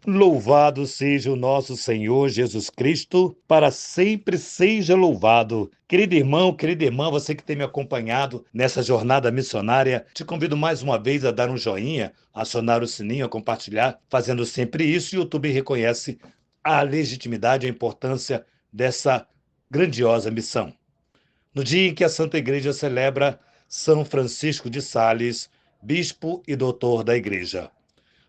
Louvado seja o nosso Senhor Jesus Cristo, para sempre seja louvado. Querido irmão, querida irmã, você que tem me acompanhado nessa jornada missionária, te convido mais uma vez a dar um joinha, a acionar o sininho, a compartilhar, fazendo sempre isso. E o YouTube reconhece a legitimidade e a importância dessa grandiosa missão. No dia em que a Santa Igreja celebra São Francisco de Sales, bispo e doutor da Igreja.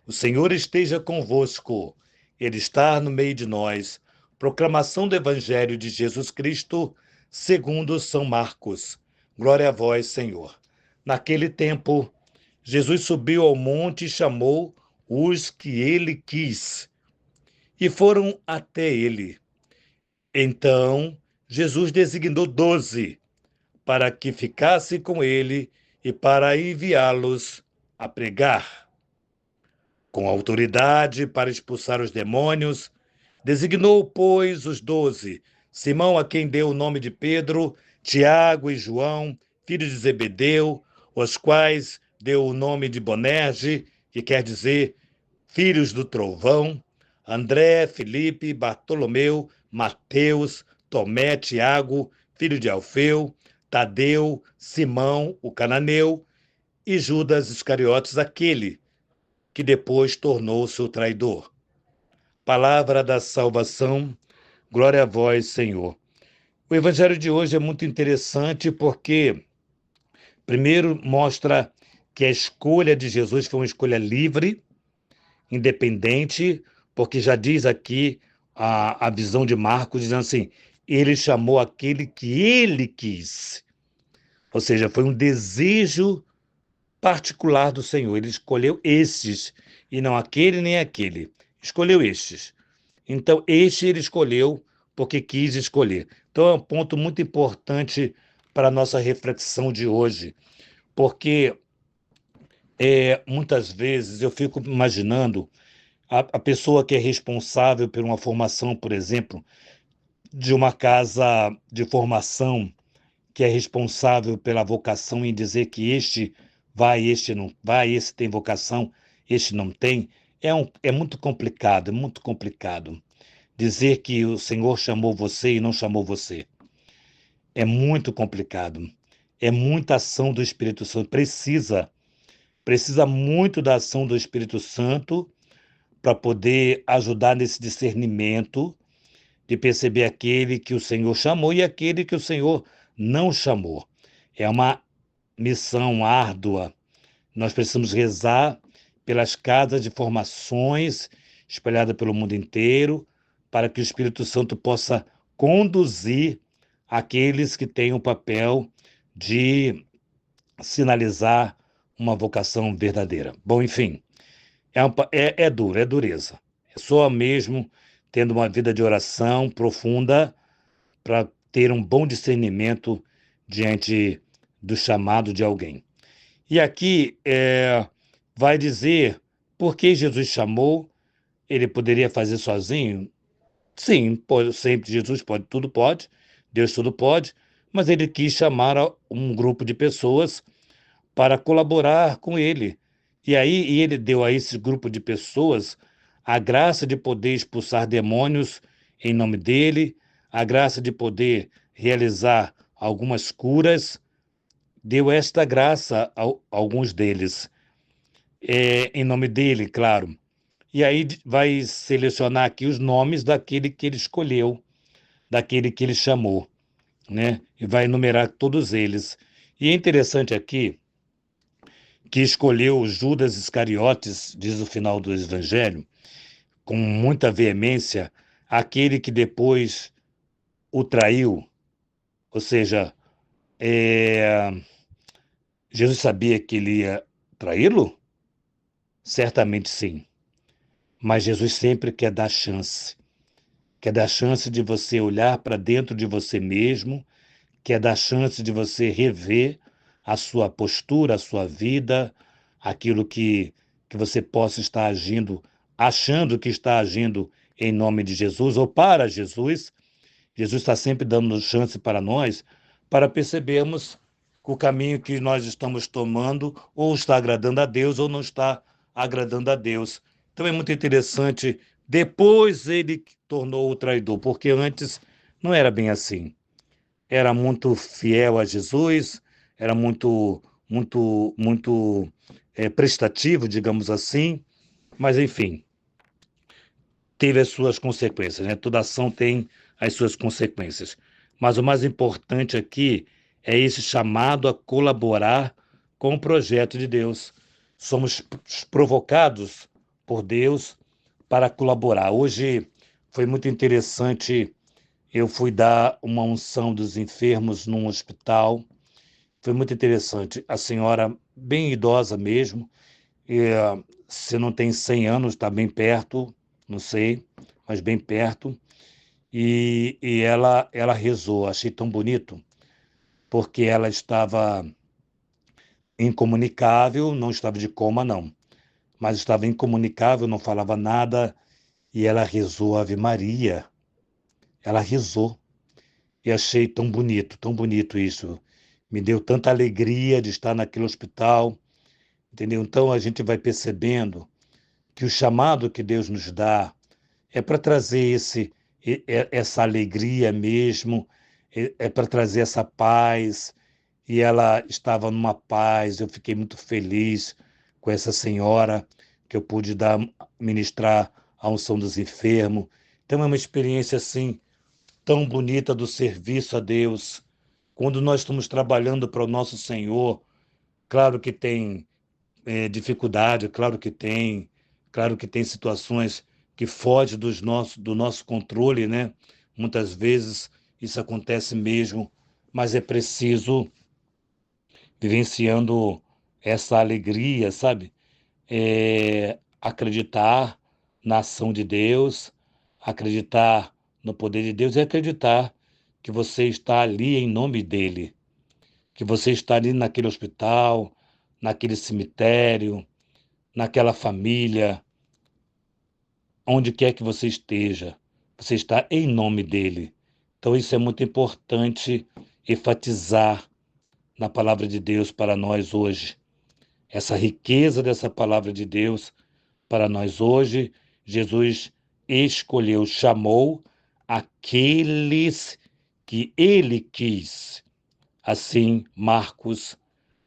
O Senhor esteja convosco, Ele está no meio de nós. Proclamação do Evangelho de Jesus Cristo, segundo São Marcos. Glória a vós, Senhor. Naquele tempo, Jesus subiu ao monte e chamou os que ele quis, e foram até ele. Então, Jesus designou 12 para que ficasse com ele e para enviá-los a pregar. Com autoridade para expulsar os demônios, designou, pois, os 12, Simão, a quem deu o nome de Pedro, Tiago e João, filhos de Zebedeu, os quais deu o nome de Bonerge, que quer dizer filhos do trovão, André, Filipe, Bartolomeu, Mateus, Tomé, Tiago, filho de Alfeu, Tadeu, Simão, o cananeu, e Judas Iscariotes, aquele que depois tornou-se o traidor. Palavra da salvação, glória a vós, Senhor. O evangelho de hoje é muito interessante porque, primeiro, mostra que a escolha de Jesus foi uma escolha livre, independente, porque já diz aqui a visão de Marcos, dizendo assim, ele chamou aquele que ele quis. Ou seja, foi um desejo particular do Senhor. Ele escolheu estes, e não aquele nem aquele. Escolheu estes. Então, este ele escolheu porque quis escolher. Então, é um ponto muito importante para a nossa reflexão de hoje, porque muitas vezes eu fico imaginando a pessoa que é responsável por uma formação, por exemplo, de uma casa de formação, que é responsável pela vocação em dizer que este vai, este não vai, esse tem vocação, este não tem, é muito complicado, é muito complicado. Dizer que o Senhor chamou você e não chamou você. É muito complicado. É muita ação do Espírito Santo. Precisa muito da ação do Espírito Santo para poder ajudar nesse discernimento de perceber aquele que o Senhor chamou e aquele que o Senhor não chamou. É uma missão árdua. Nós precisamos rezar pelas casas de formações espalhadas pelo mundo inteiro, para que o Espírito Santo possa conduzir aqueles que têm o papel de sinalizar uma vocação verdadeira. Bom, enfim, é duro, é dureza. É só mesmo tendo uma vida de oração profunda para ter um bom discernimento diante do chamado de alguém. E aqui vai dizer por que Jesus chamou. Ele poderia fazer sozinho? Sim, pode, sempre Jesus pode, tudo pode, Deus tudo pode, mas ele quis chamar um grupo de pessoas para colaborar com ele. E ele deu a esse grupo de pessoas a graça de poder expulsar demônios em nome dele, a graça de poder realizar algumas curas, deu esta graça a alguns deles, em nome dele, claro. E aí vai selecionar aqui os nomes daquele que ele escolheu, daquele que ele chamou, né? E vai enumerar todos eles. E é interessante aqui que escolheu Judas Iscariotes, diz o final do Evangelho, com muita veemência, aquele que depois o traiu. Ou seja, é, Jesus sabia que ele ia traí-lo? Certamente sim. Mas Jesus sempre quer dar chance de você olhar para dentro de você mesmo, quer dar chance de você rever a sua postura, a sua vida, aquilo que você possa estar agindo, achando que está agindo em nome de Jesus ou para Jesus. Jesus está sempre dando chance para nós, para percebermos que o caminho que nós estamos tomando ou está agradando a Deus ou não está agradando a Deus. Então é muito interessante. Depois ele tornou o traidor, porque antes não era bem assim. Era muito fiel a Jesus, era muito prestativo, digamos assim, mas enfim, teve as suas consequências, né? Toda ação tem as suas consequências. Mas o mais importante aqui é esse chamado a colaborar com o projeto de Deus. Somos provocados por Deus para colaborar. Hoje foi muito interessante, eu fui dar uma unção dos enfermos num hospital. Foi muito interessante. A senhora, bem idosa mesmo, se não tem 100 anos, está bem perto, não sei, mas bem perto. E ela rezou, achei tão bonito, porque ela estava incomunicável, não estava de coma, não, mas estava incomunicável, não falava nada, e ela rezou Ave Maria. Ela rezou, e achei tão bonito isso. Me deu tanta alegria de estar naquele hospital, entendeu? Então a gente vai percebendo que o chamado que Deus nos dá é para trazer essa alegria mesmo, é para trazer essa paz. E ela estava numa paz, eu fiquei muito feliz com essa senhora, que eu pude ministrar a unção dos enfermos. Então é uma experiência assim tão bonita do serviço a Deus. Quando nós estamos trabalhando para o nosso Senhor, claro que tem dificuldade, claro que tem situações que fogem do nosso controle, né? Muitas vezes isso acontece mesmo, mas é preciso, vivenciando essa alegria, sabe? Acreditar na ação de Deus, acreditar no poder de Deus e acreditar que você está ali em nome dele, que você está ali naquele hospital, naquele cemitério, naquela família, onde quer que você está em nome dele. Então isso é muito importante enfatizar na palavra de Deus para nós hoje. Essa riqueza dessa palavra de Deus para nós hoje, Jesus escolheu, chamou aqueles que ele quis. Assim, Marcos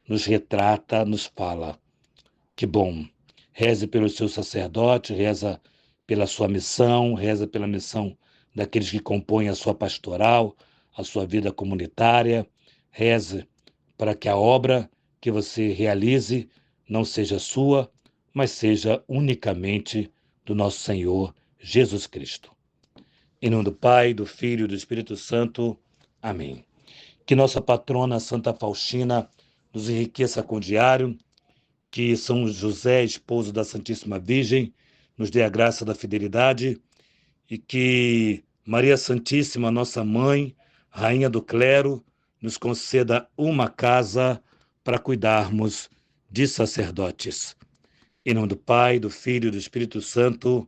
nos retrata, nos fala. Que bom. Reze pelo seu sacerdote, reza pela sua missão, reza pela missão daqueles que compõem a sua pastoral, a sua vida comunitária. Reze para que a obra que você realize não seja sua, mas seja unicamente do nosso Senhor Jesus Cristo. Em nome do Pai, do Filho e do Espírito Santo. Amém. Que nossa patrona Santa Faustina nos enriqueça com o diário, que São José, esposo da Santíssima Virgem, nos dê a graça da fidelidade e que Maria Santíssima, nossa mãe, rainha do clero, nos conceda uma casa para cuidarmos de sacerdotes. Em nome do Pai, do Filho e do Espírito Santo.